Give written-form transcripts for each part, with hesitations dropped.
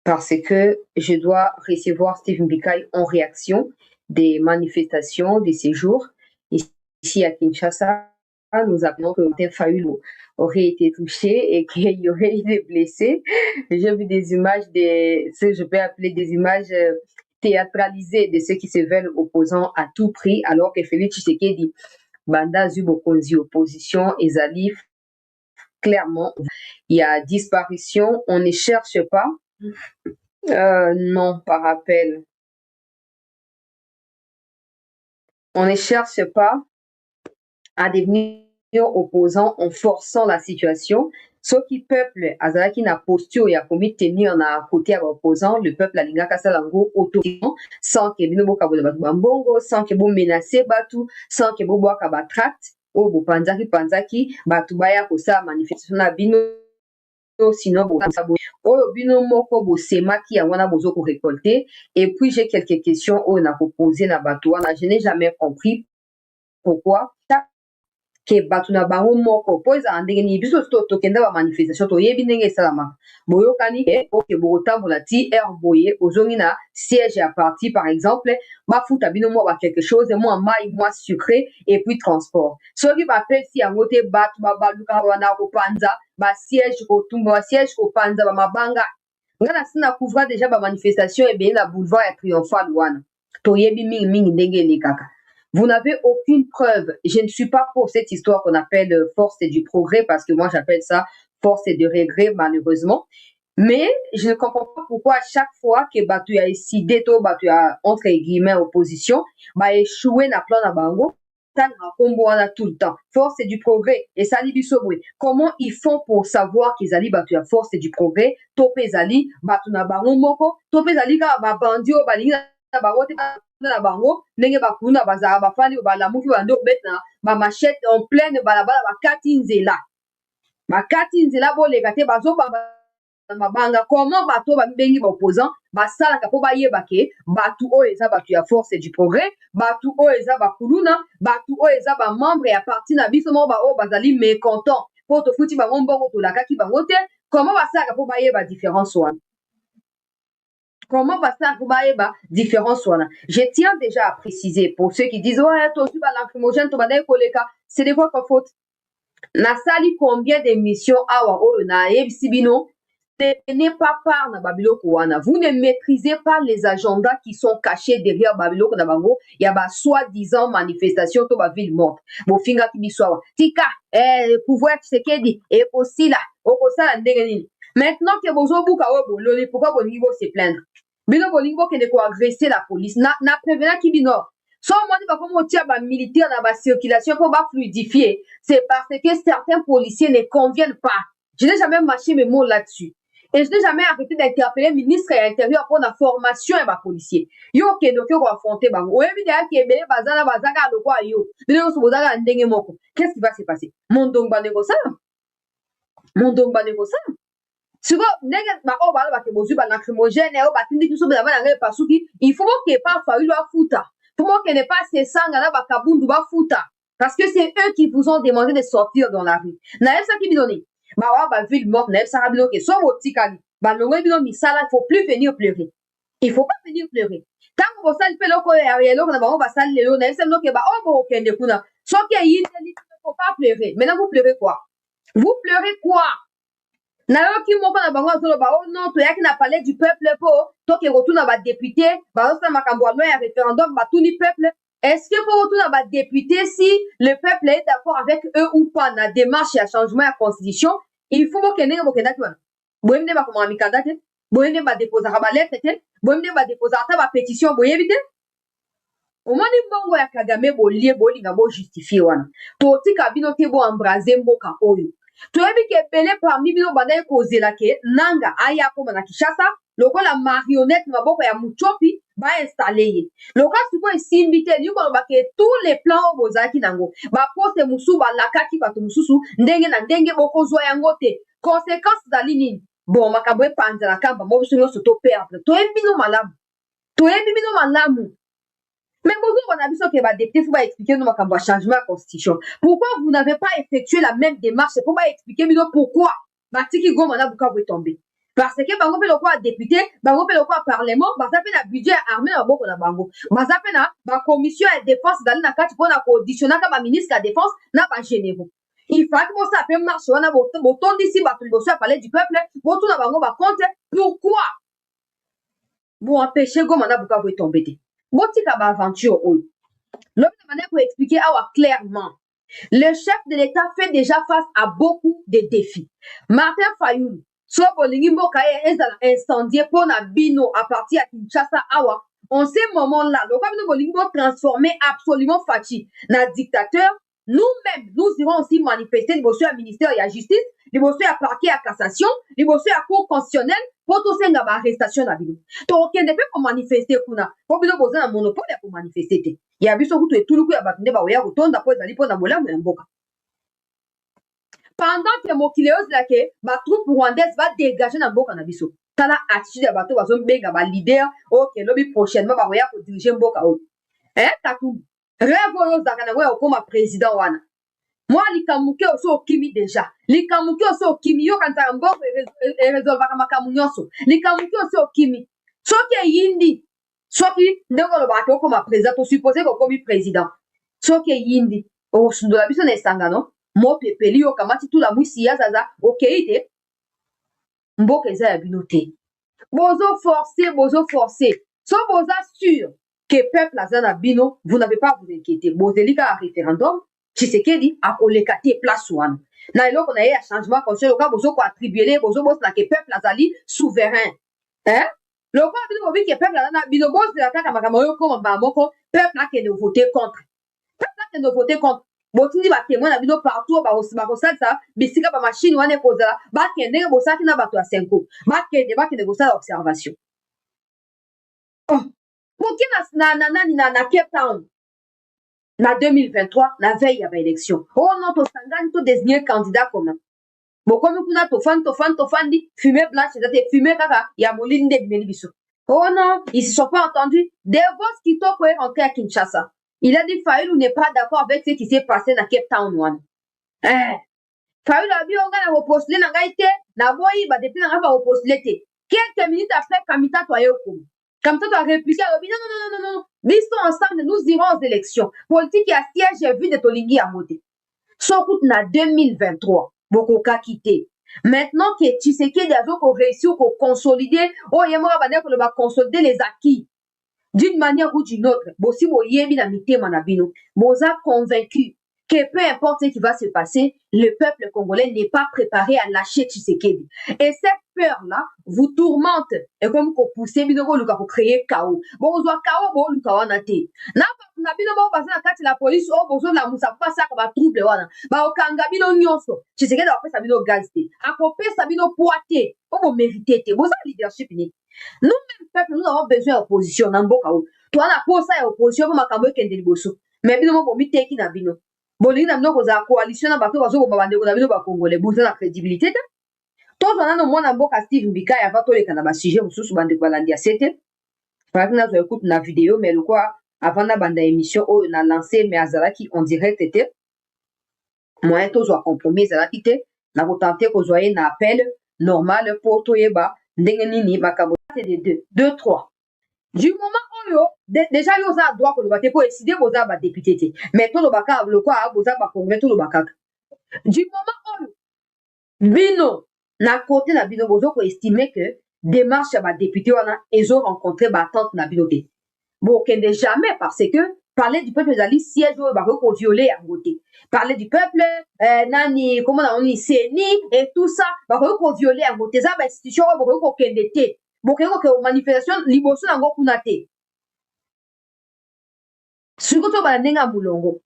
parce que je dois recevoir Steve Mbikai en réaction des manifestations, des séjours. Ici à Kinshasa, nous apprenons que Martin Fayulu aurait été touché et qu'il y aurait eu des blessés. J'ai vu des images, ce que je peux appeler des images théâtralisées de ceux qui se veulent opposants à tout prix, alors que Félix Tshisekedi, Banda Zubokonzi, opposition, Ezali, clairement, il y a disparition, on ne cherche pas. Non, par appel. On ne cherche pas à devenir opposant en forçant la situation. Ce qui peuple, azalaki na posture ya komi tenir na côté à opposant, le peuple alingaka salango automatiquement, sans que bino boka bola batu bambongo, sans que bo menacer batu, sans que bo boaka ba tract, o bo panzaki, batu baya kosa manifestation na bino, sinon oyo bino moko bosemaki yango wana bozo ko récolter. Et puis j'ai quelques questions oyo na poser na bato wana. Je n'ai jamais compris pourquoi ke bato na bango moko po ezala ndenge nini biso tokenda ba manifestation toyebi ndenge esalamaka boyokani oke bokotambola ti aire boye ozongi na siège ya parti par exemple bafuta bino mwa ba quelque chose mwa mai mwa sucré et puis transport soki bapesi yango te bato babalukaka wana kopanza basiège kotumba basiège kopanza bamabanga nga na nsina couvra déjà bamanifestation ebele na boulevard ya triomphal wana toyebi mingimingi ndenge elekaka. Vous n'avez aucune preuve. Je ne suis pas pour cette histoire qu'on appelle force du progrès, parce que moi j'appelle ça force de regret, malheureusement. Mais je ne comprends pas pourquoi à chaque fois que Batu a décidé, Batu a entre guillemets opposition, bah échoué na plan na bango, tout le temps. Force du progrès. Et ça dit comment ils font pour savoir qu'ils allaient Batu à force du progrès, topé zali, Batu na bango moko, topé zali ka ba bandio, ba na bango ndenge bakuna bazala bafandi balamuki bando betna ba machette en pleine balabala bakati nzela boleka te bazobamba mabanga comment bato babengi ba opposant basalaka po bayeba ke batu oyo eza batu ya force du progrès batu oyo eza bakuluna batu oyo eza ba membre ya parti na biso moko baoyo bazali mécontent po tofuti bango mbongo tolakaki bango te comment basalaka po bayeba différence wana. Comment va ça différence wana? Je tiens déjà à préciser pour ceux qui disent ouais toi aussi ba lacrymogène to banaye koleka, c'est de votre faute. Na sali combien d'émissions awa oyo na ebisibino tenez pas part na babiloko wana. Vous ne maîtrisez pas les agendas qui sont cachés derrière babiloko na bango ya ba soi-disant manifestation to ba ville morte. Bo finga ki biswa tika pouvoir Tshisekedi et aussi là okosala ndenge nini. Maintenant que bozo buka oyo bololi pourquoi bolingi bo se plaindre? Bino bolingi bokende ko agresser la police na prévenant ki bino so moni bakomo tia ba militaire na ba circulation pour ba fluidifier c'est parce que certains policiers ne conviennent pas. Je n'ai jamais mâché mes mots là-dessus et je n'ai jamais arrêté d'interpeller le ministre de l'Intérieur pour la formation et ba policier yo kendo ko affronter bango oyebi de ki ebele bazana bazaka lokwa yo bino so bozaka ndenge moko qu'est-ce qui va se passer mondongba négocia siko ndenge bako bala bake bozwi ba lacrymogène o batindi biso bela bana ngai pasuki il faut que pas Fayulu afuta pour que ne pas se sanga na bakabundu bafuta parce que c'est eux qui vous ont demandé de sortir dans la rue na yesa ki binoni ba wa ba ville morte na yesa bino ke so botikali ba longo bino misala il faut plus venir pleurer il faut pas venir pleurer tant que bosali pe loko ya eloko na bango basali lelo na yesa ke ba o bo kende kuna so ke yini faut pas pleurer maintenant vous pleurez quoi nayoki moko na bango azoloba oh non toyaki na palais du peuple po toke kotuna badéputé bazosala makambo ya loi ya référendum batuni peuple est-ce que po kotuna badéputé si le peuple est d'accord avec eux ou pas na démarche ya changement ya constitution il faut bokendenge bokendaki wana boyebi nde bakomaka mikanda te boyebi nde badeposaka balettre te boyebi nde badeposaka ata bapétition boyebi te omoni mbongo ya Kagame bolie bolinga bojustifie wana totika bino te boembrase mboka oyo toyebi ke ebele parmi bino bandaki kozela ke nanga aya akoma na Kinshasa lokola marionnette na maboko ya Muchopi bainstale ye lokola sikoyo esimbi te lingi koloba ke tous les plans oyo bozalaki nango baposte mosusu balakaki bato mosusu ndenge na ndenge bokozwa yango te conséquence ezali nini bon makambo epanzela kamba mo biso nyonso toperdre toyebi bino malamu mais bonjour, on a vu ça que va député, faut pas expliquer nous makambo changement de constitution. Pourquoi vous n'avez pas effectué la même démarche? Faut pas expliquer mais pourquoi Matiki Goma na buka vous tomber. parce que bango pe lokwa député bango pe lokwa parlement baza pe na budget armé na boko na bango baza pe na ba commission ya défense dali na kati mpona koauditionaka ba ministre ya défense na ba généraux il fallait que ça pe marche wana botondisi bato liboso ya palais du peuple botuna bango bacompte pourquoi boempêche goma na bukavu etombe te botika baaventure oyo lobi na manière koexpliquer awa clairement le chef de l'État fait déjà face à beaucoup de défis. Martin Fayoulou, so bolingi mboka ye ezala incendié pona bino à partir à Kinshasa awa. En ce moment-là, le gouvernement bolingi bo transformer absolument Fachi na dictateur. Nous-mêmes, nous irons aussi manifester liboso ya ministère ya justice, liboso ya parquet à cassation, liboso ya cour constitutionnelle pour tout senga ba arrestation na bino. To okende pe ko manifester kuna. Po bino boza na monopole ya ko manifester te. Ya biso kutu etuluku ya bato nde baoya kotonda po ezali mpona bolamu ya mboka. Pendant que mokili ozalake batroupe rwandaise va dégager na mboka na biso tala attitude ya bato bazobenga balider oke lobi prochainement bakoya kodirige mboka oyo katumbi rêve oyo ozalaka nango ya kokóma président wana mwa likamuke oso okimi deja likamuke oso okimi yokanisaka mboko eresolvaka makambo nyonso likamuke oso okimi soki eyindi soki ndenge olobaka okóma président tosuppose kokomi président soki eyindi okosundola biso na esangano mopepeli yo kamati tula mwisi ya zaza okei te mboka eza ya bino te bozo forcer so boza sûr que peuple aza na bino vous n'avez pas à vous inquiéter bozeli kaka référendum Tshisekedi akoleka te place wana na eloko na ye ya changement constitutionnel lokola bozo koattribuele bozobosana ke peuple azali souverain lokola bino bobi ke peuple aza na bino bozela kaka makambo oyo koma mbala moko peuple akende voter contre peuple akende voter contre botindi batémoin na bino partout bakosalisa bisika bamashine wana ekozala bakende ndenge bosalaki na bato ya senko bakende kosala observation poki na Cape Town na 2023 na veille ya baélection non tosangani todésigne candidat commun bokomi kuna tofandi fumée blanche eza te fumée kaka ya molili nde ebimeli biso non ils se sont pas entendus Devos Kitoko est rentré à Kinshasa. Il a dit Fayoulou n'est pas d'accord avec ce qui s'est passé dans Cape Town one. Fayoulou a dit on va repostuler na gaïté, na boyi ba depuis na va repostuler te. Quelques minutes après Kamita toye okum. Kamita to a répliqué non. Biso ensemble nous irons aux élections. Politique ya siège vide de Tolingi a voté. Sokout na 2023 bokoka quitté. Maintenant que Tshisekedi a réussi à consolider, yemora ba dire que va consolider les acquis. D'une manière ou d'une autre, bosi boyebi na mitema na bino, boza convaincu que peu importe ce qui va se passer, le peuple congolais n'est pas préparé à lâcher Tshisekedi. Et cette peur-là vous tourmente. Et comme vous poussez bino luka pour créer chaos. Bon, vous chaos, bon, luka wana te. Na bino bo passer na kati la police, bozo na musa pasa ka ba trouble wana. Ba okanga bino nyonso. Tshisekedi a pesa bino gaz te. Akopesa bino poité. Bo mérité te. Boza leadership ni. Nous-mêmes, peuple, nous avons besoin d'opposition. Toi, la pose ça opposition pour makambo kende liboso. Mais bino mo bomi teki na bino. Bolingi na bino koza coalition na bato bazo bomba bandeko na bino ba congolais. Boza na crédibilité te. Tous on a no mwana mboka Steve Mbika ya va toleka na ba sujet mususu bandeko balandi ya sete. Par exemple, na écoute na vidéo mais le quoi avant na banda émission oyo na lancé mais azalaki en direct était. Moyen tozwa compromis azalaki te. Na ko tenter ko zoyer na appel normal pour toyeba ndenge nini makambo de 2 3 du moment oyo déjà yo za droit ko lobate pour décider boza ba député te mais to lobaka le quoi boza ba congrès to lobaka du moment oyo bino na côté na bino bozo ko estimer que démarche ba député wana ezo rencontrer ba tante na bino te bon kende jamais parce que parler du peuple ezali siège oyo bako violer yango te parler du peuple nani comment on dit seni et tout ça bako violer yango te za ba institution oyo bako kende te boko ko manifestation liboso nango kuna te surtout ba ndenga mulongo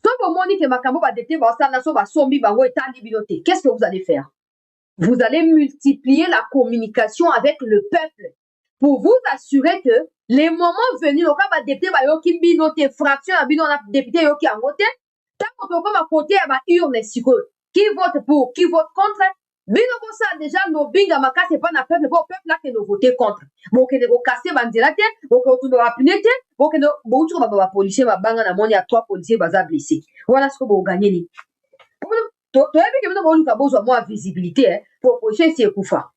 so bomoni ke makambo ba dete ba sala so ba sombi bango etandi binote qu'est-ce que vous allez faire vous allez multiplier la communication avec le peuple pour vous assurer que les moments venus loka ba député ba yoki binote fraction na bino na député yoki yango te tant que ba côté ba urne siko qui vote pour qui vote contre bino bosa déjà lobinga makase pa na peuple pour peuple là que nous voter contre bon que de casser bandela te bon que tu dois appeler te bon que bon tu ba policier ba banga na moni ya 3 policiers baza blessés voilà ce que vous gagnez ni to ebi que bino bo luka bozo moi visibilité opposition c'est kufa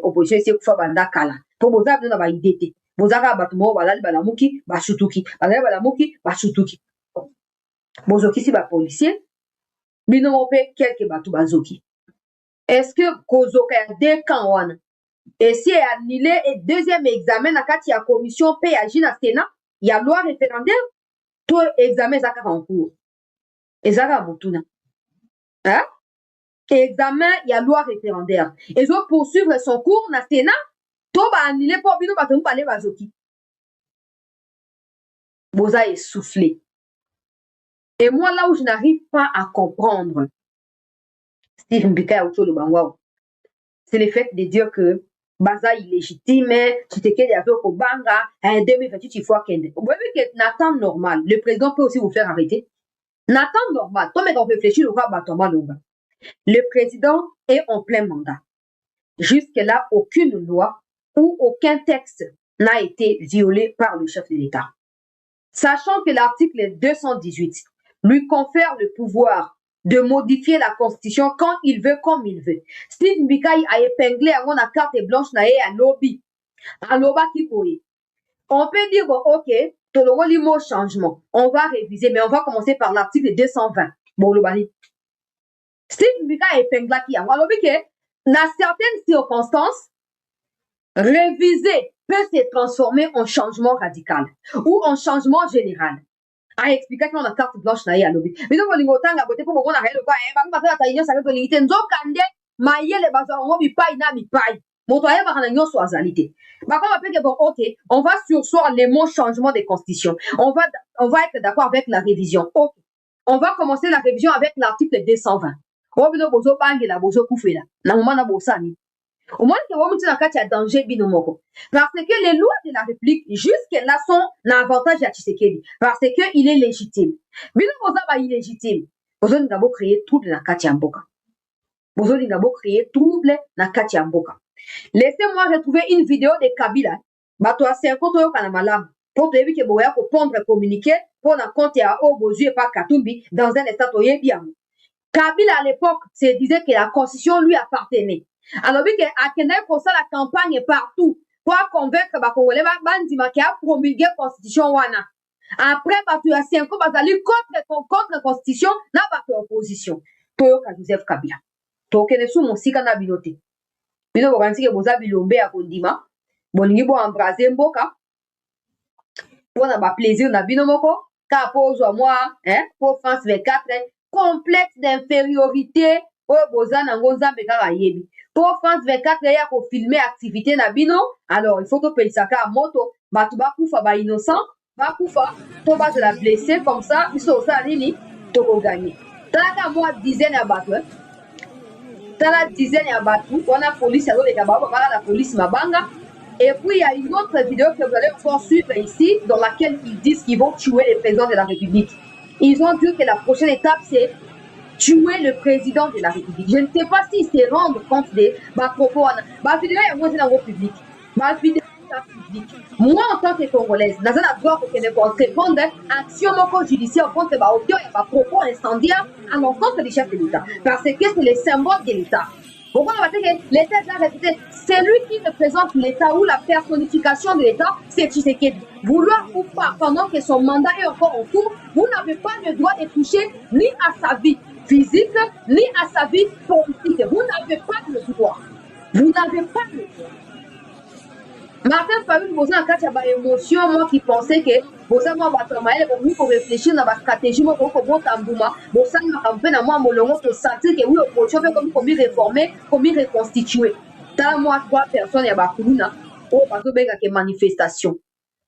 opposition c'est kufa banda kala po boza bino na ba idée te bozaka bato mo balali balamuki bashutuki balali balamuki bashutuki bozoki si ba policier bino mo pe quelque bato bazoki est-ce que kozoka ya deux camps wana et si annulé et deuxième examen na kati ya commission pe ya na Sénat ya loi référendaire to examen ezaka en cours ezaka motuna hein examen ya loi référendaire ezo poursuivre son cours na Sénat to ba annulé po bino bato mbale bazoki boza essoufflé. Et moi là où je n'arrive pas à comprendre Steve Mbika ya Utolo Bangwao c'est le fait de dire que baza illégitime Tshisekedi azoko banga en 2028 il faut kende. Vous voyez que Nathan normal le président peut aussi vous faire arrêter. Nathan normal toi mais on réfléchit le président est en plein mandat. Jusque-là, aucune loi ou aucun texte n'a été violé par le chef de l'État. Sachant que l'article 218 lui confère le pouvoir de modifier la Constitution quand il veut, comme il veut. Steve Mbikai a épinglé à la carte blanche à lobby, à loba qui pourrait. On peut dire, bon, ok, tout le mot changement, on va réviser, mais on va commencer par l'article 220. Bon, le bani. Steve Mbikai a épinglé qui a lobby que, dans certaines circonstances, réviser peut se transformer en changement radical ou en changement général. A expliqué que la carte blanche na ya lobby. Mais donc on ngotanga bote pour ngona helo ba ba ba ta yin sa ko lingite nzokande mayele bazo ngo bi pai na bi pai. Moto aya ba kana nyoso azalite. Ba ko ba peke bon OK, on va surseoir les mots changement des constitutions. On va être d'accord avec la révision. OK. On va commencer la révision avec l'article 220. O bino bozo bangela bozo kufela. Na mama na bosani. Au moins que vous avez un danger binomoko. Parce que les lois de la République, jusque-là, sont un avantage à Tshisekedi. Parce qu'il est légitime. Binomoko est illégitime. Vous avez créé trouble dans Katiamboka. Vous avez créé trouble dans Katiamboka. Laissez-moi retrouver une vidéo de Kabila. Bato a 50 ans à Malam. Pour te dire que vous pouvez pondre communiquer pour la compte à Obozu et pas Katumbi dans un état bien. Kabila à l'époque se disait que la constitution lui appartenait. Alors, oui, à Kenya, pour ça, la campagne partout pour convaincre les Congolais qui a promulgué la constitution. Après, tu as 5 ans, tu as contre la constitution, n'a pas fait opposition. Pour Joseph Kabila. Donc, il y a des gens qui ont biloté. Bino bokanisi ke boza bilombe ya kondima. Bolingi bo embraser mboka. Pour na ba plaisir na bino moko. Ka pozwa moi, pour France 24, complexe d'infériorité. Oh, boza nango nzambe kaka yebi. Pour France 24, il y a pour filmer activité na bino. Alors, il faut que payer ça à moto. Batu ba kufa ba innocent. Ba kufa. To ba de la blesser comme ça. Ils sont ça nini. To ko gagner. T'as moi dizaine à batu. T'as la dizaine à batu. On a police à l'eau les gababa. La police mabanga. Et puis, il y a une autre vidéo que vous allez pouvoir suivre ici. Dans laquelle ils disent qu'ils vont tuer le président de la République. Ils ont dit que la prochaine étape c'est tuer le président de la République. Je ne sais pas s'ils se rendent compte de ma propos. Ma vidéo est moi dans le public. Ma vidéo est public. Moi, en tant que Congolaise, dans un droit pour que ne répondre action judiciaire contre ma auteur et ma propos incendiaire à l'encontre du chef de l'État. Parce que c'est le symbole de l'État. Pourquoi on va dire que l'État est répété? C'est lui qui représente l'État ou la personnification de l'État, c'est Tshisekedi. Vouloir ou pas, pendant que son mandat est encore en cours, vous n'avez pas le droit de toucher ni à sa vie physique, ni à sa vie politique. Vous n'avez pas le droit. Vous n'avez pas le droit. Martin Fayulu, vous avez une émotion, moi qui pensais que vous avez un pour réfléchir dans la stratégie, pour tambouma, vous avez un peu dans moi, pour sentir que oui, l'opposition fait comme comment réformer, comment reconstituer. T'as moi 3 personnes, il y a Bakuluna, oh, parce que manifestation.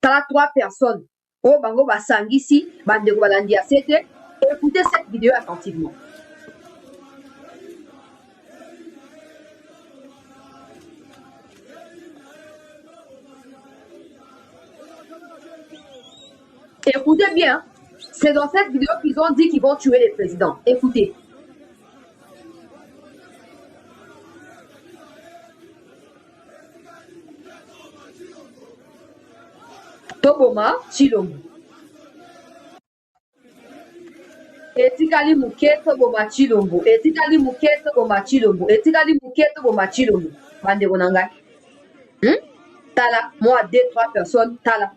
T'as 3 personnes, oh, bango basangisi, bandeko balandi asete. Écoutez cette vidéo attentivement. Écoutez bien, c'est dans cette vidéo qu'ils ont dit qu'ils vont tuer les présidents. Écoutez. Toboma Chilombo. Etikali muke Toboma Chilombo. Etikali muke Toboma Chilombo. Etikali muke to bomati lo bande konanga. Tala moi 2-3 personnes tala.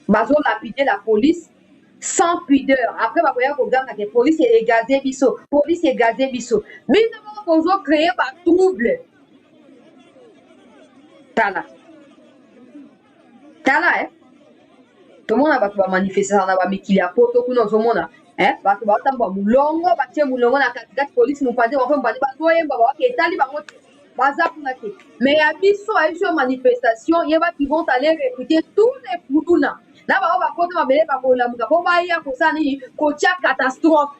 Bazo lapider la police sans pudeur. Après bakoya ko ganga que police est gazé biso, police est gazé biso. Mais nous pouvons créer par trouble. Tala. Tala tout le monde a ba manifester na ba mikili ya poto kuna ozomona bato baotamba mulongo batie mulongo na katikati polisi mopande bafe mopande bazoyemba bawaka etali bango te baza kuna te mais ya biso ayebi manifestation yeba qui vont aller recruter tous les putuna na bao bakota mabele bakolamuka po baya kosala nini kotia catastrophe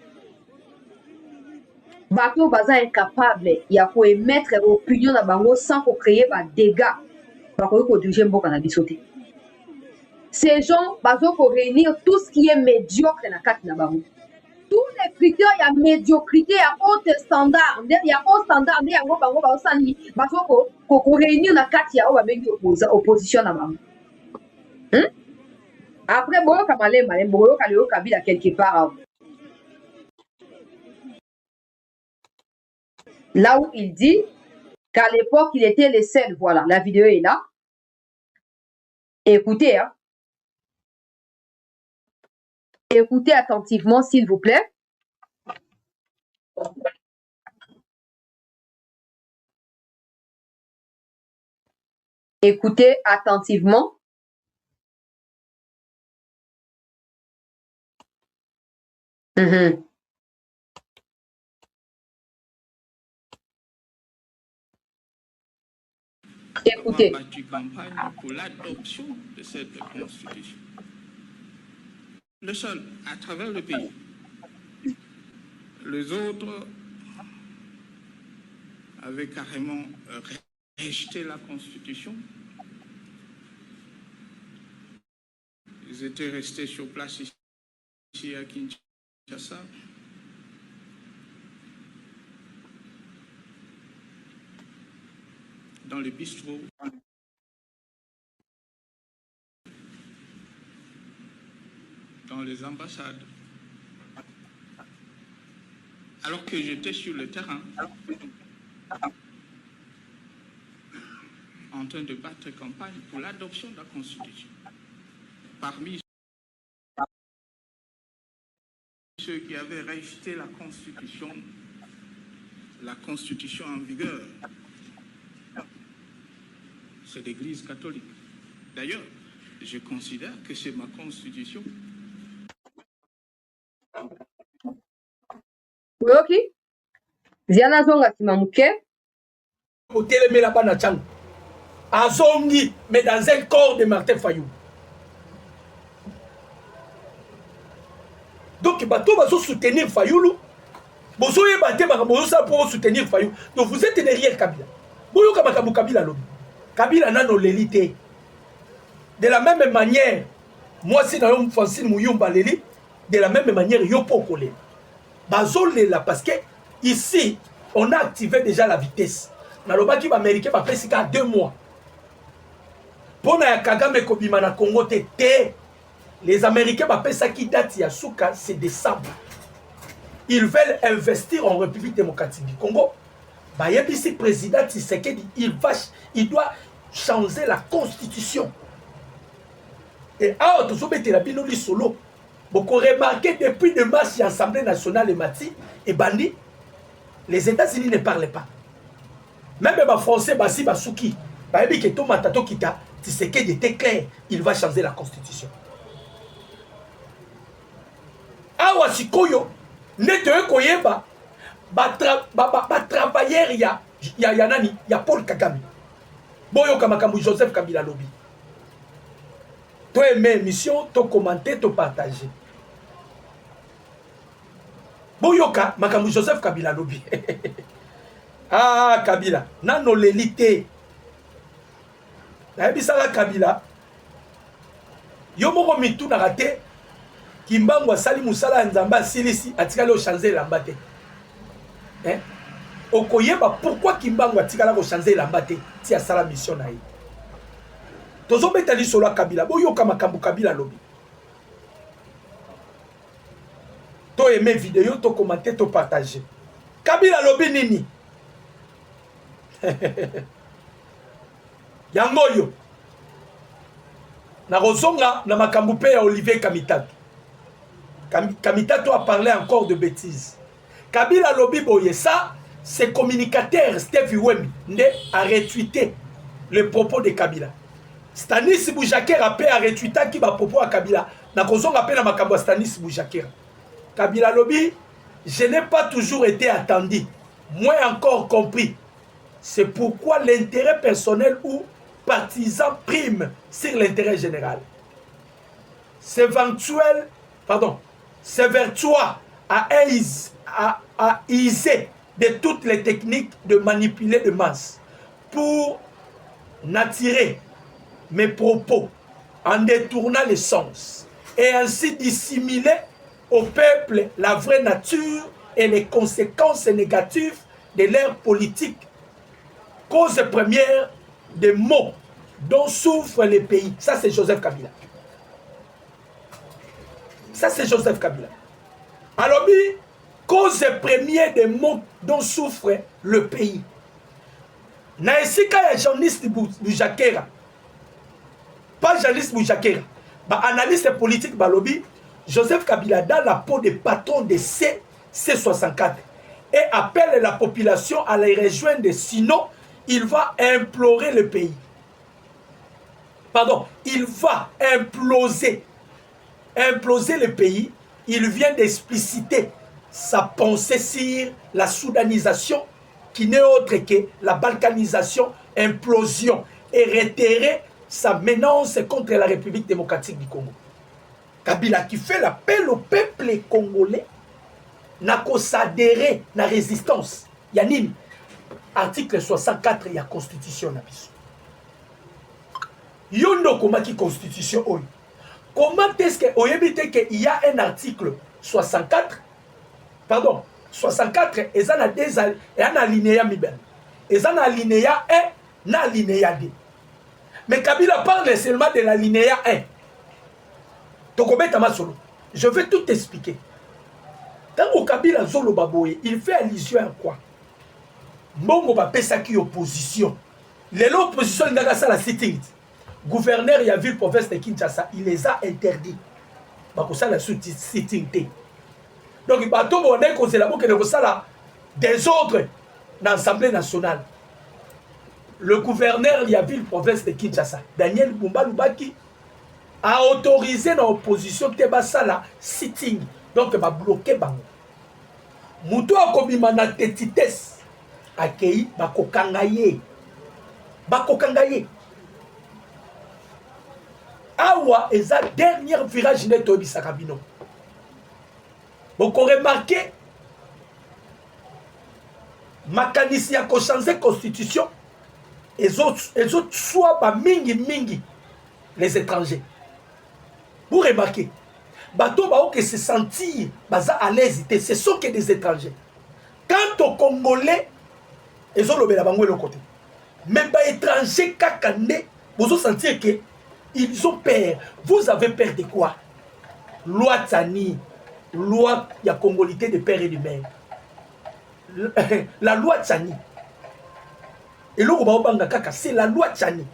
bato baza incapable ya koémettre opinion na bango sans kocréer badégâts bakoki kodirige mboka na biso te. Ces gens vont réunir tout ce qui est médiocre dans la carte. Tous les critères, il y a médiocrité, il y a haut standard. Il y a haut standard, il y a réunir la carte, il y a opposition. Après, bon, Kabila quelque part. Là où il dit qu'à l'époque, il était le seul. Voilà, la vidéo est là. Écoutez, Écoutez attentivement, s'il vous plaît. Écoutez attentivement. Écoutez. Campagne pour l'adoption de cette constitution. Le seul à travers le pays. Les autres avaient carrément rejeté la constitution. Ils étaient restés sur place ici à Kinshasa. Dans les bistrots. Dans les ambassades. Alors que j'étais sur le terrain, en train de battre campagne pour l'adoption de la Constitution. Parmi ceux qui avaient rejeté la Constitution en vigueur, c'est l'Église catholique. D'ailleurs, je considère que c'est ma Constitution. Ok. Ziana zonga timamuke. Oteleme la bana chang. Azongi, mais dans un corps de Martin Fayou. Donc, bateau va soutenir Fayoulou. Bozo ye bate bakabozo ça pour soutenir Fayou. Donc vous êtes derrière Kabila. Boyo kamakabu Kabila lobi. Kabila nano l'élité. De la même manière, moi si dans Francine Mouyumba Leli, de la même manière Yopo Kole. Bazole là parce que ici on a activé déjà la vitesse. Nalobaki ba américain va faire 2 mois. Pona ya Kagame kobima na Congo te. Les Américains va faire ça qui date ya souka c'est décembre. Ils veulent investir en République démocratique du Congo. Bah ici président Tshisekedi il doit changer la constitution. Et ah tout ça la binoli solo. Beaucoup remarqué depuis de mars l'Assemblée nationale et Mati et Bandi, les États-Unis ne parlent pas. Même les Français, Bassi Basouki, Babi Keto Matato Kita, Tshisekedi était clair, il va changer la constitution. Awa Sikoyo, Nete Koyeba, travailleur, il y a Paul Kagame. Boyo Kamakamu Joseph Kabila Lobi. Toi aimé émission, toi commenter, toi partager. Boyoka, Makamu Joseph Kabila Lobi. Ah, Kabila, nano l'élité. Naebisaka Kabila. Yomoko mitu na raté. Kimbango sali musala nzamba silisi atikala o changer lambate. Hein? Okoyeba pourquoi Kimbango atikala ko changer lambate ti asala mission na ye. Tozo betali solo Kabila. Boyoka Makamu Kabila Lobi. To aimer vidéo, to commenter, to partager. Kabila Lobi nini? Yangoyo. Na rozonga na makambo pe ya Olivier Kamitato. Kamitato a parlé encore de bêtises. Kabila lobi boye ça, c'est communicateur Steve Wemi a retweeté les propos de Kabila. Stanis Boujakera a retweeté qui va propos à Kabila. Na kozonga pe na makambo Stanis Boujakera. Kabila lobi, je n'ai pas toujours été attendu, moins encore compris. C'est pourquoi l'intérêt personnel ou partisan prime sur l'intérêt général. C'est Vertua à user de toutes les techniques de manipuler de masse pour n'attirer mes propos en détournant le sens et ainsi dissimuler au peuple la vraie nature et les conséquences négatives de leur politique, cause première des maux dont souffre le pays. Ça, c'est Joseph Kabila. Ça, c'est Joseph Kabila. Alors, cause première des maux dont souffre le pays. Naesika ya journaliste Boujakera. Pas journaliste Boujakera. Analyste politique Balobi. Joseph Kabila dans la peau des patrons de C64 et appelle la population à les rejoindre, sinon il va implorer le pays. Pardon, il va imploser le pays. Il vient d'expliciter sa pensée sur la soudanisation qui n'est autre que la balkanisation, implosion et réitérer sa menace contre la République démocratique du Congo. Kabila qui fait l'appel au peuple congolais n'a qu'à s'adhérer à la résistance. Yanine, article 64 de la Constitution. Yondo comment qui Constitution oyo. Comment est-ce qu'il y a un article 64, pardon, 64, et ça a des alinéas mibel. Et ça a alinéa 1, na alinéa 2. Mais Kabila parle seulement de l'alinéa 1. Je vais tout expliquer. Quand Kabila Zolo Baboye, il fait allusion à quoi? Mbongo Bapesa qui opposition. L'opposition il a la sitting. Gouverneur il y a ville province de Kinshasa, il les a interdits. Bakosa la sitting. Donc bato bonne ko c'est la boke de ça des autres dans l'Assemblée nationale. Le gouverneur il y a ville province de Kinshasa, Daniel Bumba Lubaki a autorisé l'opposition Tebasala sitting. Donc, va bloquer bango. Moutou a commis na tetites accueilli bakokangaye. Bakokangaye. Awa est la dernière virage de Tobi Sakabino. Vous avez remarqué, Makanisi a changé la constitution. Les autres soit mingi les étrangers. Vous remarquez, bateau que se sentir à l'aise, ce sont que des étrangers. Quant aux Congolais, ils ont le côté. Mais les étrangers, vous sentir que ils ont peur. Vous avez peur de quoi? Loi Tsani, loi il y a congolité de père et de mère. La loi Tsani. Et là, c'est la loi Tsani.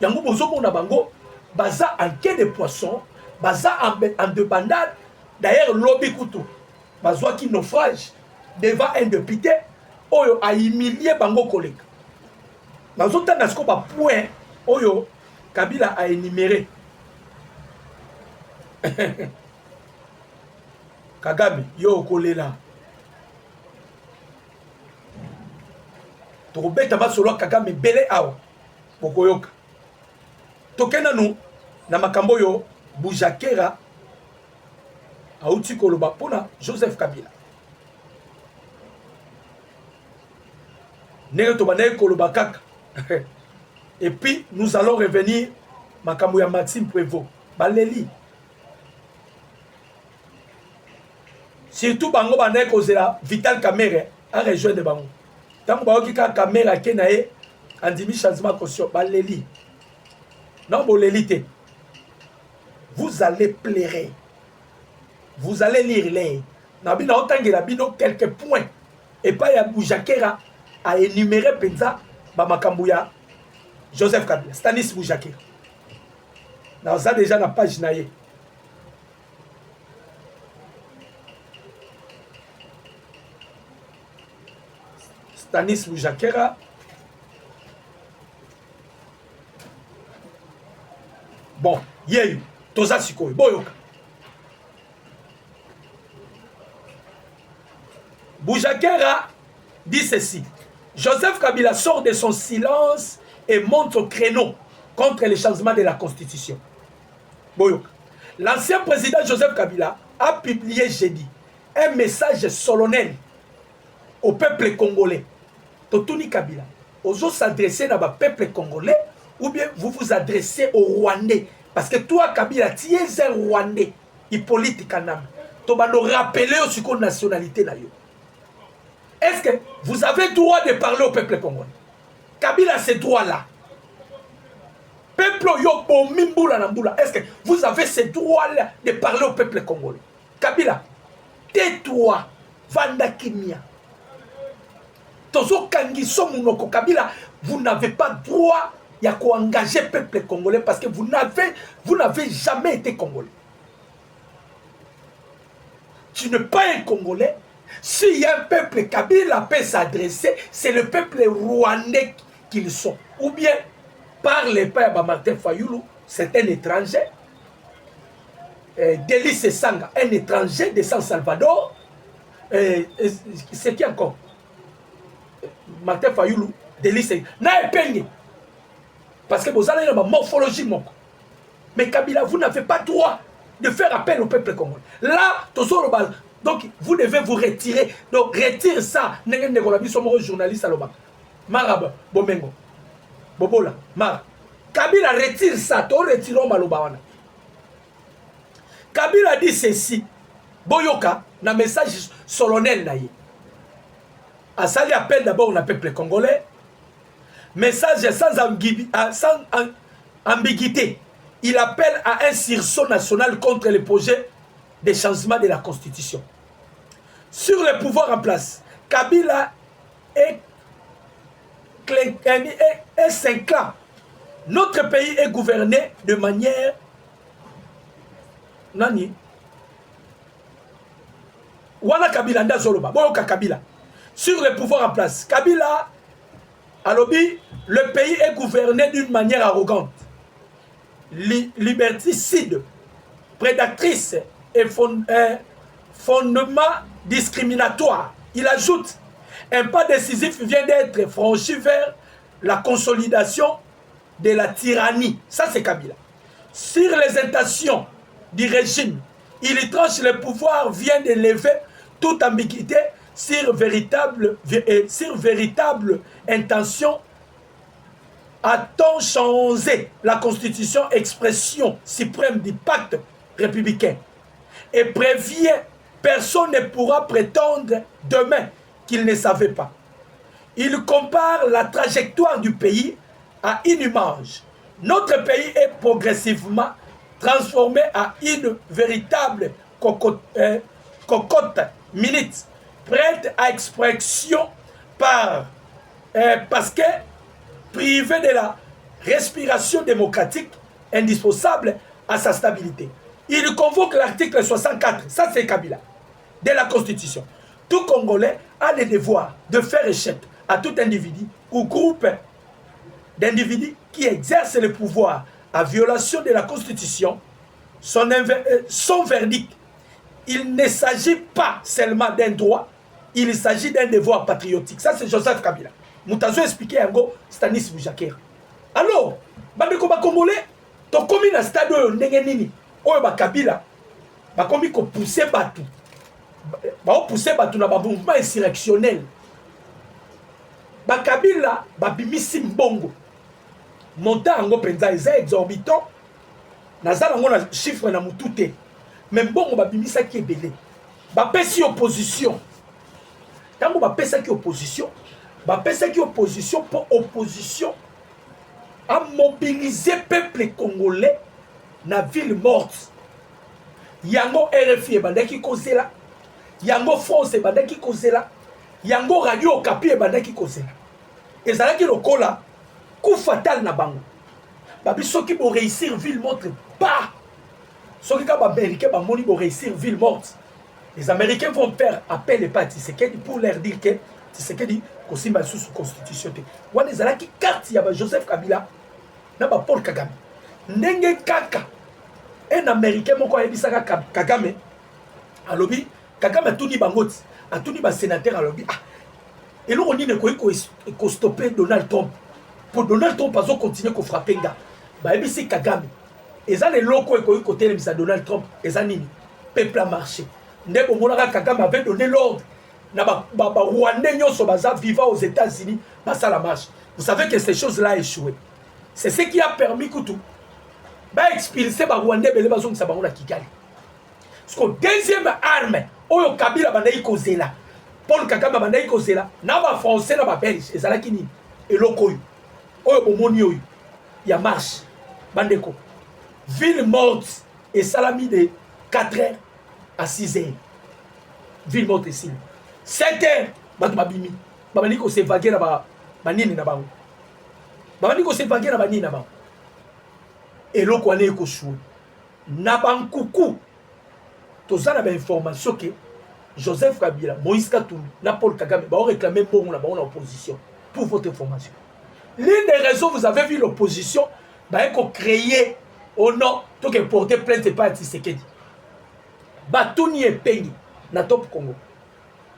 Il y a un bango, baza en quai de poisson, baza en débandade. D'ailleurs, lobby Koutou, bazoa qui naufrage devant un député, oyo a humilié bango collègue. Dans un temps, dans un point, oyo Kabila a énuméré. Kagame, yo kolela. Tokobeta basolo Kagame belé awa. Bokoyoka. Tokena nu na makambo yo Boujakera auti koloba pona Joseph Kabila. Nere to banaye koloba kaka. Et puis nous allons revenir makambo ya Maxime Prévost. Baleli. Surtout bango banaye kozela Vital Kamerhe a rejoindre bango. Tango baoki ka Kamerhe kenaye andimi changement caution baleli. Non bolelité. Vous allez pleurer. Vous allez lire les. Nabi na otangela bino quelques points. Et pas ya Boujakera a énuméré penza Bamakambuya, Joseph Kabila, Stanis Boujakira. Dans ça déjà la page naïe. Stanis Boujakira. Bon, yeyu, toza sikoy, boyoka. Boujakira dit ceci. Joseph Kabila sort de son silence et monte au créneau contre les changements de la Constitution. Boyoka. L'ancien président Joseph Kabila a publié jeudi un message solennel au peuple congolais. Totuni Kabila, oso s'adresser à peuple congolais ou bien vous vous adressez aux Rwandais. Parce que toi, Kabila, tu es un Rwandais. Hippolyte Kanam. Tu vas nous rappeler au nationalité. Est-ce que vous avez le droit de parler au peuple congolais? Kabila a ce droit-là. Peuple Yobo Mimbula Nambula. Est-ce que vous avez ce droit-là de parler au peuple congolais? Kabila, tais-toi. Vanda Kimia. Tozo Kangiso Munoko. Kabila, vous n'avez pas droit il y a quoi engager le peuple congolais parce que vous n'avez jamais été congolais. Tu n'es pas un Congolais. S'il y a un peuple Kabila peut s'adresser, c'est le peuple rwandais qu'ils sont. Ou bien, par les pères Martin Fayoulou, c'est un étranger. Délice Sanga, un étranger de San Salvador. C'est qui encore? Martin Fayoulou, Délice Sanga. Parce que vous avez une morphologie. Mais Kabila, vous n'avez pas droit de faire appel au peuple congolais. Là, donc vous devez vous retirer. Donc retire ça. Journaliste Marab, Bomengo, Bobola, Mar. Kabila retire ça. Kabila dit ceci. Boyoka, na message solennel naïe. A sali appel d'abord au peuple congolais. Message sans ambiguïté. Il appelle à un sursaut national contre le projet de changement de la Constitution. Sur le pouvoir en place, Kabila est 5 ans. Notre pays est gouverné de manière... Nani? Wana Kabila nda Zoloba. Boyoka Kabila. Sur le pouvoir en place, Kabila... Alobi, le pays est gouverné d'une manière arrogante, liberticide, prédatrice et fondement discriminatoire. Il ajoute, un pas décisif vient d'être franchi vers la consolidation de la tyrannie. Ça, c'est Kabila. Sur les intentions du régime, il tranche le pouvoir, vient de lever toute ambiguïté sur véritable intention. A-t-on changé la constitution, expression suprême du pacte républicain, et prévient personne ne pourra prétendre demain qu'il ne savait pas. Il compare la trajectoire du pays à une image. Notre pays est progressivement transformé à une véritable cocotte minute, prête à expression parce que privé de la respiration démocratique indispensable à sa stabilité. Il convoque l'article 64, ça c'est Kabila, de la Constitution. Tout Congolais a le devoir de faire échec à tout individu ou groupe d'individus qui exercent le pouvoir à violation de la Constitution. Son verdict, il ne s'agit pas seulement d'un droit, il s'agit d'un devoir patriotique. Ça c'est Joseph Kabila. Moutazo expliqué yango Stanis Boujakira. Alors, bandeko ba Congolais, to komi na stade ndenge nini? Oyo ba Kabila ba komi ko pousser batu. Ba pousser batu na ba mouvement insurrectionnel. Ba Kabila ba bimisi mbongo. Montant yango penza eza exorbitant. Nazala ngo na chiffre na mutute. Mais mbongo ba bimisa ki ebele. Ba pesi opposition. Tango ba pesa ki opposition. Bapesa qui opposition pour opposition à mobiliser le peuple congolais dans la ville morte. Yango RFI bandaki kozela, Yango France bandaki kozela, Yango Radio Okapi bandaki kozela. ezalaki lokola coup fatal na bango babi soki bo réussir ville morte pas soki ka ba américain ba moni bo réussir ville morte les américains vont faire appel et pas Tshisekedi pour leur dire que Tshisekedi kosimba sous constitution te wana ezalaki carte ya ba Joseph Kabila na ba Paul Kagame ndenge kaka un américain moko ayebisaka Kagame alobi Kagame atuni bangoti atuni ba sénateur alobi ah eloko nini ko stopper Donald Trump pour Donald Trump azo continuer ko frapper nga ba ebisi Kagame eza le loko ekoki kotelemisa Donald Trump eza nini peuple a marché nde bomonaka Kagame avait donné l'ordre na ba Rwandais nyonso baza vivant aux États-Unis basa la marche. Vous savez que ces choses là a échoué. C'est ce qui a permis Kutu ba expulser ba Rwandais belé bazongisa bango na Kigali. Parce que deuxième arme oyo Kabila bandai kozela Paul Kagame bandai kozela na ba français na ba belge ezalaki nini eloko oyo bomoni oyo ya marche bandeko ville morte et salami de 4h à 6h ville morte ici 7h bato babimi babandi ko s'évaguer na ba banini na bango babandi ko s'évaguer na banini na bango eloko wana eko chou na bankuku tozana ba information que Joseph Kabila, Moïse Katumbi, na Paul Kagame ba réclamer pour na opposition pour votre information. L'une des raisons vous avez vu l'opposition ba eko créer au nom to que porter plainte pas Tshisekedi. Ba tuni epengi na Top Congo.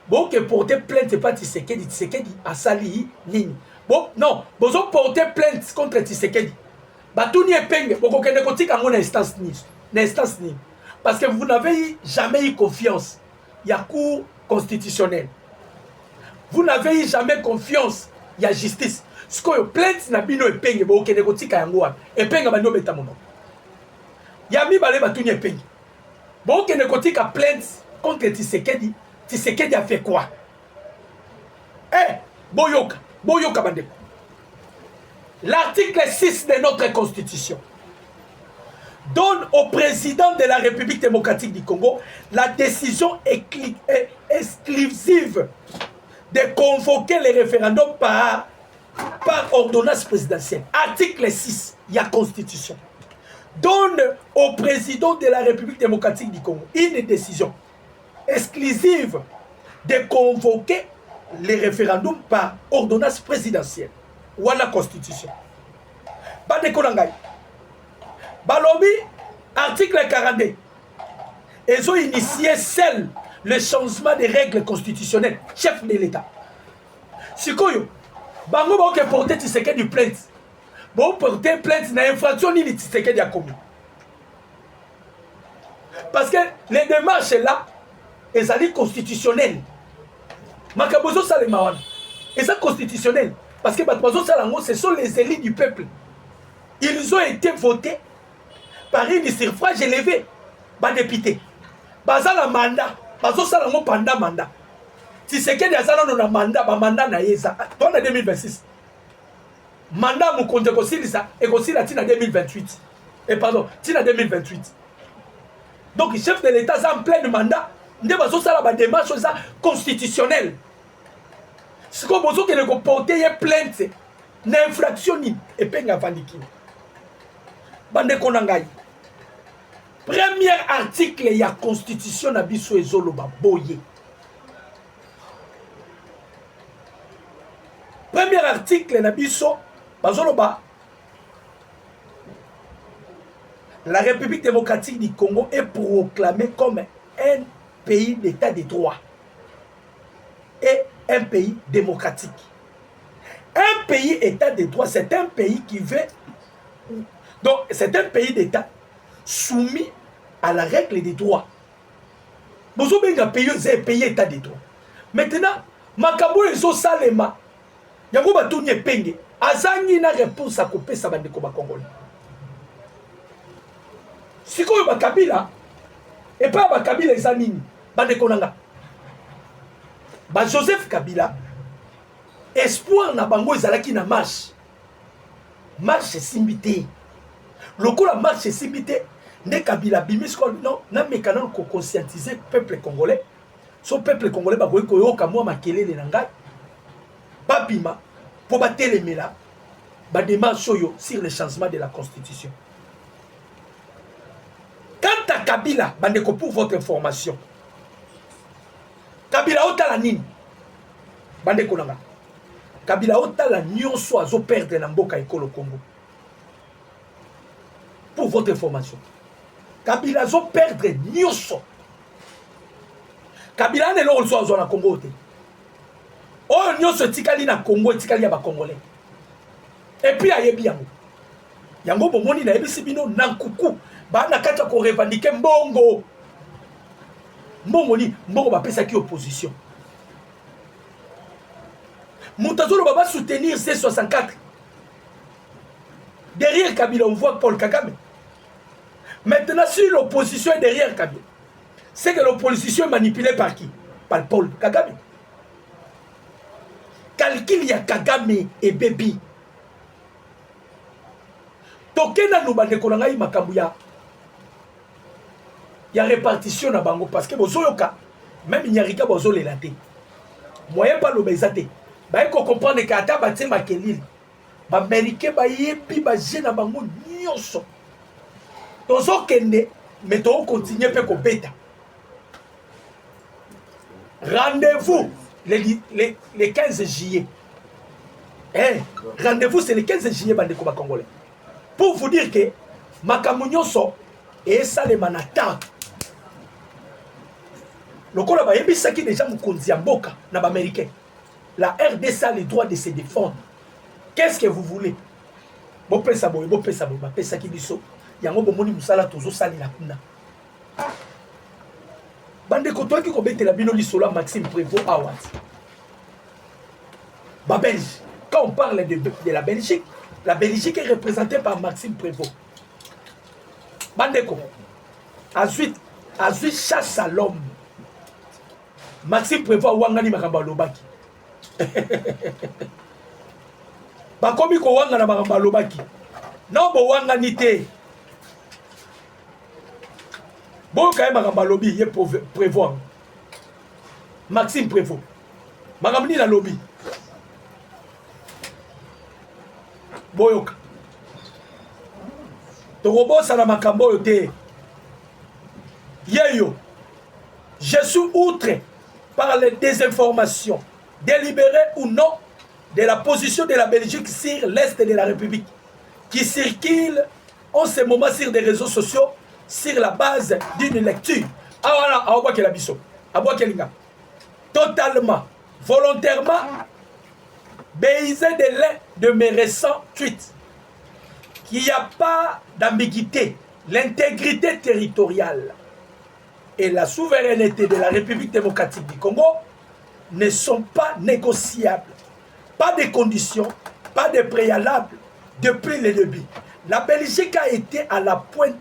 Bon que porter plainte pas Tshisekedi, Tshisekedi a sali nini. Bon non, bozo porter plainte contre Tshisekedi. Ba tuni epengi boko kende kotika ngona instance ni. Parce que vous n'avez jamais eu confiance. Il y a cour constitutionnelle. Vous n'avez eu jamais confiance. Il y a justice. Ce que plainte na bino epengi boko kende kotika yango epenga bano beta mono. Yami balé batuni epengi. Bon kende kotika plainte contre Tshisekedi. Tshisekedi a fait quoi? Boyoka bandeko. L'article 6 de notre constitution donne au président de la République démocratique du Congo la décision exclusive de convoquer les référendums par ordonnance présidentielle. Article 6, il y a constitution. Donne au président de la République démocratique du Congo une décision exclusive de convoquer les référendums par ordonnance présidentielle ou à la constitution. Balobi, article 42. Ils ont initié seul le changement des règles constitutionnelles, chef de l'État. Sikoyo, bango ba ke porter Tshisekedi plainte. Bon porter plainte na infraction ni Tshisekedi a commis. Parce que les démarches là, elles sont constitutionnelles. Makabozo Salemawan, elles sont constitutionnelles. Parce que Batmazo Salango, ce sont les élus du peuple. Ils ont été votés par une suffrage élevé. Ba député. Bazala mandat. Bazo Salango pendant mandat. Si c'est que des années on mandat, ba mandat na yesa. Dans 2026. Mandat mon compte aussi ça et aussi la tina 2028. Et pardon, tina 2028. Donc le chef de l'État est en plein mandat. Nde bazo sala ba démarche constitutionnelle. Ce qu'on besoin que le porter une plainte d'infraction et penga vandiki. Bande konangai. Premier article il y a constitution na biso ezoloba boye. Premier article na biso bazoloba la République démocratique du Congo est proclamée comme un pays d'état de droit et un pays démocratique. Un pays état de droit, c'est un pays qui veut... Donc, c'est un pays d'état soumis à la règle des droits. Vous avez un pays état de droit. Maintenant, Makabo et Salema, Yango Batouni et Penge, Azani na réponse à couper sa bande comme Congolais. Si vous avez Kabila, et pas Kabila et Zanini, bande konanga. Joseph Kabila, espoir na bango ezalaki na marche. Marche simbité. Loko la marche simbité, ne Kabila bimisko non, na mekana ko conscientiser peuple congolais. Son peuple congolais ba koyoka moi makelele na ngai. Babima, pour battre les mélas, démarche sur le changement de la constitution. Quant à Kabila, pour votre information, Kabila otala nini? Bandeko nanga. Kabila otala nyonso azo perdre na mboka ekolo Congo. Pour votre information. Kabila azo perdre nyonso. Kabila ne lo so azo na Congo te. Oh nyonso tikali na Congo tikali ya ba Congolais. Et puis ayebi yango. Yango bomoni na yebisi bino na nkuku. Bana kata ko revendiquer mbongo. Mbongo ba pesa ki opposition. Moutazolo va soutenir C64. Derrière Kabila, on voit Paul Kagame. Maintenant, si l'opposition est derrière Kabila, c'est que l'opposition est manipulée par qui? Par Paul Kagame. Calcul ya Kagame et Baby. Tokena no bande kolanga yi makambu ya répartition na bango parce que bozoyoka même nyarika bozo lelate. Moyen pas l'obésité. Ba ko comprendre que ata batie makelili. Ba américain ba yebi ba jena bango nyonso. Tozo kende mais to continuer pe ko beta. Rendez-vous le 15 juillet. Rendez-vous c'est le 15 juillet bande ko ba congolais. Pour vous dire que makamunyo so et ça les manata. Le kola ba yebi saki déjà mukonzi ya mboka na ba américain. La RDC a le droit de se défendre. Qu'est-ce que vous voulez? Bo pesa ba pesa ki biso. Yango bomoni musala tozo sali la kuna. Bande ko to ki ko betela bino lisolo Maxime Prévost Awad. Ba Belge. Quand on parle de la Belgique est représentée par Maxime Prévost. Bandeko. Ensuite chasse à l'homme. Maxime Prévost wangani makamba lobaki. Bakomi ko wanga na makamba lobaki. Non bo wangani te. Bon quand même makamba lobi ye Prévost. Maxime Prévost. Makamni na lobi. Boyoka. Tokobo sala makambo yote. Yeyo. Je suis outré par les désinformations, délibérées ou non, de la position de la Belgique sur l'Est de la République, qui circulent en ce moment sur des réseaux sociaux sur la base d'une lecture. Ah voilà, ah ouais, la biso. Ah ouais, totalement, volontairement, baisé de l'un de mes récents tweets, qu'il n'y a pas d'ambiguïté, l'intégrité territoriale et la souveraineté de la République démocratique du Congo ne sont pas négociables. Pas de conditions, pas de préalables depuis le début. La Belgique a été à la pointe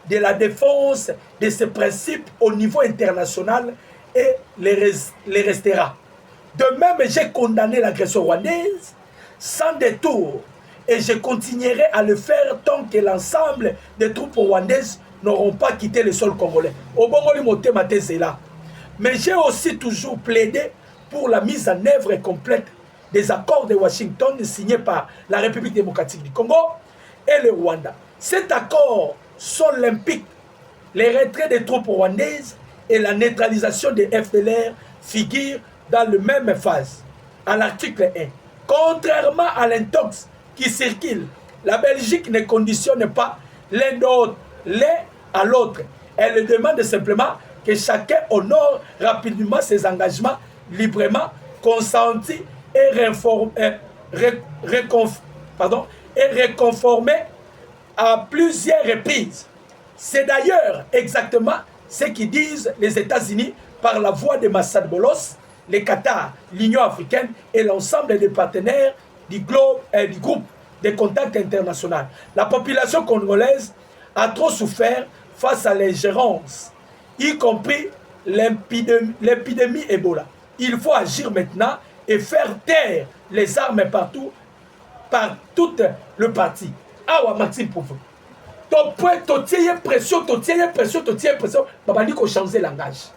de la défense de ces principes au niveau international et les restera. De même, j'ai condamné l'agression rwandaise sans détour et je continuerai à le faire tant que l'ensemble des troupes rwandaises n'auront pas quitté le sol congolais. Au Bongoli Motema c'est là. Mais j'ai aussi toujours plaidé pour la mise en œuvre complète des accords de Washington signés par la République démocratique du Congo et le Rwanda. Cet accord sont olympiques. Les retraits des troupes rwandaises et la neutralisation des FDLR figurent dans la même phase, à l'article 1. Contrairement à l'intox qui circule, la Belgique ne conditionne pas l'un à l'autre. Elle demande simplement que chacun honore rapidement ses engagements librement consentis et réconformés à plusieurs reprises. C'est d'ailleurs exactement ce qu'ils disent les États-Unis par la voix de Massad Bolos, le Qatar, l'Union africaine et l'ensemble des partenaires du groupe de contact international. La population congolaise a trop souffert face à l'ingérence, y compris l'épidémie Ebola. Il faut agir maintenant et faire taire les armes partout, par tout le parti. Awa Maxime Prévost. Tu tiens pression, babani ko changer langage.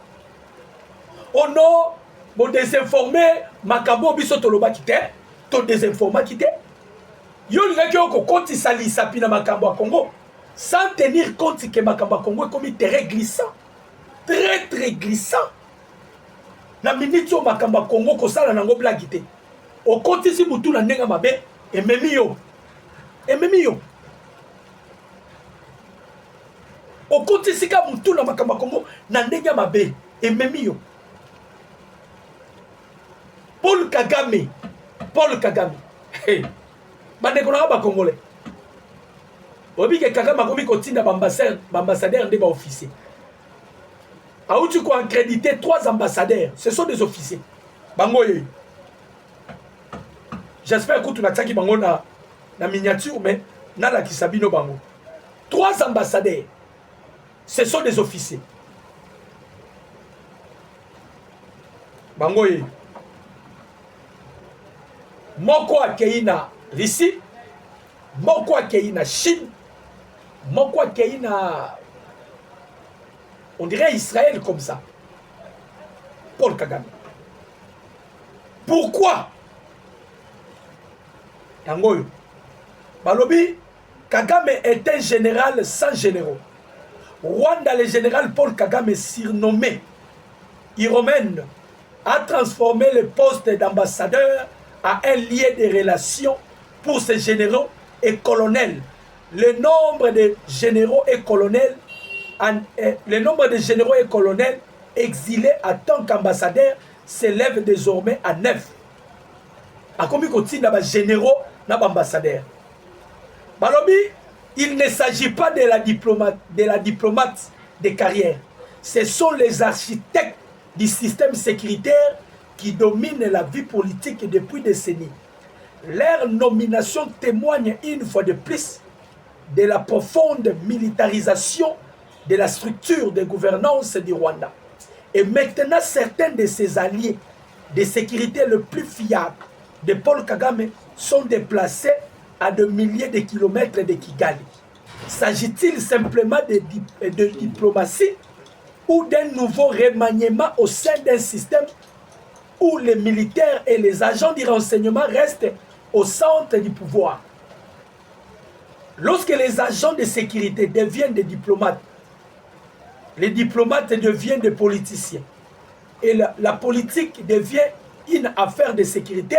Oh non, bon désinformé, makabo biso toloba kite, to désinformaki te yo lingaki oko kotisa lisapi na makambo ya Congo sans tenir compte que makambo ya Congo ekomi terrain glissant très glissant na minute o makambo ya Congo kosala nango blagi te okotisi mutu na ndenge mabe ememi yo okotisi ka mutu na makambo ya Congo na ndenge mabe ememi yo Paul Kagame hey. Bandeko na ba Congolais obi ke Kagame akomi kotinda ambassadeur nde ba officier auti ko accréditer 3 ambassadeurs ce sont des officiers bango ye j'espère que tu n'as pas bango na miniature mais na la kisabino bango 3 ambassadeurs ce sont des officiers bango ye moko akei na Russie, moko akei na Chine, moko akei na on dirait Israël comme ça. Paul Kagame. Pourquoi? Yangoyo. Balobi, Kagame est un général sans généraux. Rwanda, le général Paul Kagame, surnommé Iromène, a transformé le poste d'ambassadeur à un lien de relations pour ces généraux et colonels. Le nombre de généraux et colonels exilés en tant qu'ambassadeurs s'élève désormais à 9. A combien continue d'aba généraux n'aba ambassadeurs. Balobi, il ne s'agit pas de la diplomate de carrière. Ce sont les architectes du système sécuritaire qui dominent la vie politique depuis des décennies. Leur nomination témoigne une fois de plus de la profonde militarisation de la structure de gouvernance du Rwanda. Et maintenant, certains de ses alliés de sécurité les plus fiables de Paul Kagame sont déplacés à des milliers de kilomètres de Kigali. S'agit-il simplement de diplomatie ou d'un nouveau remaniement au sein d'un système où les militaires et les agents du renseignement restent au centre du pouvoir? Lorsque les agents de sécurité deviennent des diplomates, les diplomates deviennent des politiciens et la politique devient une affaire de sécurité,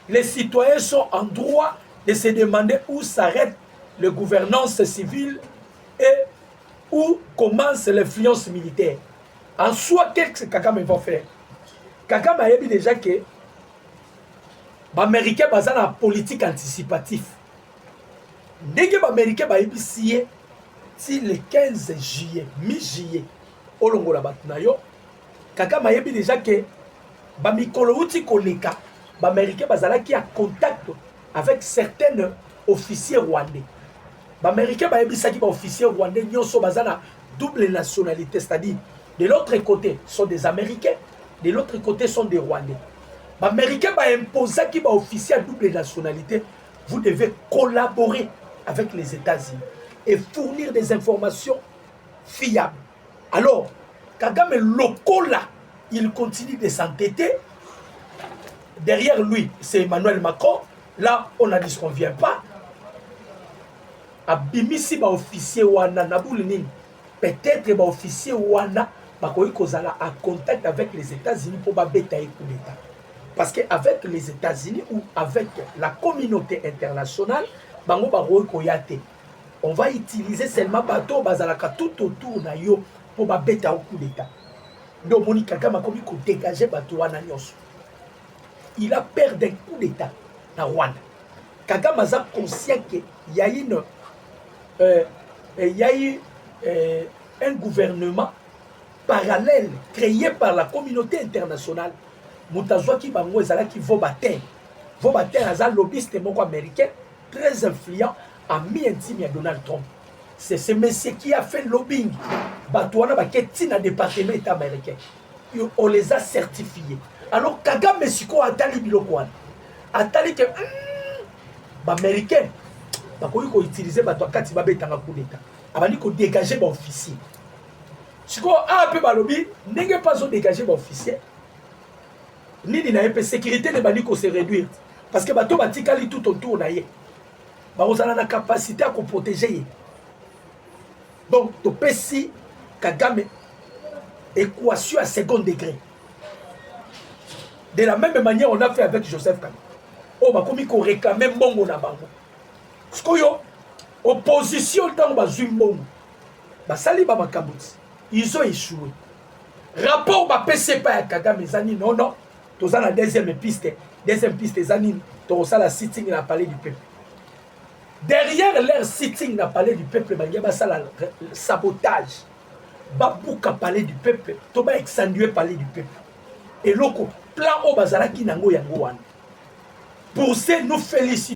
les citoyens sont en droit de se demander où s'arrête la gouvernance civile et où commence l'influence militaire. En soi, qu'est-ce que Kagame va faire? Kagame a dit déjà que les Américains ont une politique anticipative. Dès que les Américains ont dit si le 15 juillet, mi-juillet, au Longola Batunayo, Kagame a dit déjà que les Américains ont contact avec certains officiers rwandais. Les Américains ont dit que les officiers rwandais ont une double nationalité, c'est-à-dire de l'autre côté sont des Américains, de l'autre côté sont des Rwandais. Les Américains ont imposé que les officiers à double nationalité, vous devez collaborer avec les États-Unis et fournir des informations fiables. Alors, Kagame Lokola, il continue de s'entêter. Derrière lui, c'est Emmanuel Macron. Là, on a dit qu'on ne vient pas. Abimisi ba officier wana nabulini. Peut-être ba officier wana bakoyi kozala en contact avec les États-Unis pour ba betailler coup d'État. Parce qu'avec les États-Unis ou avec la communauté internationale, bango bakoyi koyate. On va utiliser seulement bateau bazalaka tout autour na yo pour ba betailler coup d'État. Donc Moni Kagame akomi ko dégager bateau wana nyonso. Il a perdu un coup d'État dans Rwanda. Kagame a conscient qu'il y a eu un gouvernement parallèle créé par la communauté internationale. Moutazwa qui bango ezala qui Vobater a un lobbyiste américain très influent, ami intime à Donald Trump. C'est ce monsieur qui a fait le lobbying. Batouana baketi na département état américain. On les a certifiés. Alors Kagame Siko a tali biloko wana. Atali que Américain bakoki ko utiliser bato akati babetanga coup d'état. Abandi ko dégager ba officier. Siko a peu balobi ndenge pas zo dégager ba officier. Nini na épée sécurité ne bandi ko se réduire. parce que bato batikali tout autour na ye bazala na capacité à protéger ye. Donc topesi Kagame équation à second degré. De la même manière on a fait avec Joseph Kabila. Oh bakomi ko réclamer mbongo na bango. Skoyo opposition tant bazui mbongo. Basali ba makambuti. Ils ont échoué. Rapport ba PCP à Kagame zani non non. Toza la deuxième piste zani to ça la sitting na palais du peuple. Derrière leur sitting na palais du peuple ba ngeba ça la sabotage. Babuka palais du peuple, to ba exsanguer palais du peuple. Et loko plan o bazala ki nango yango wana. Pour ce nous féliciter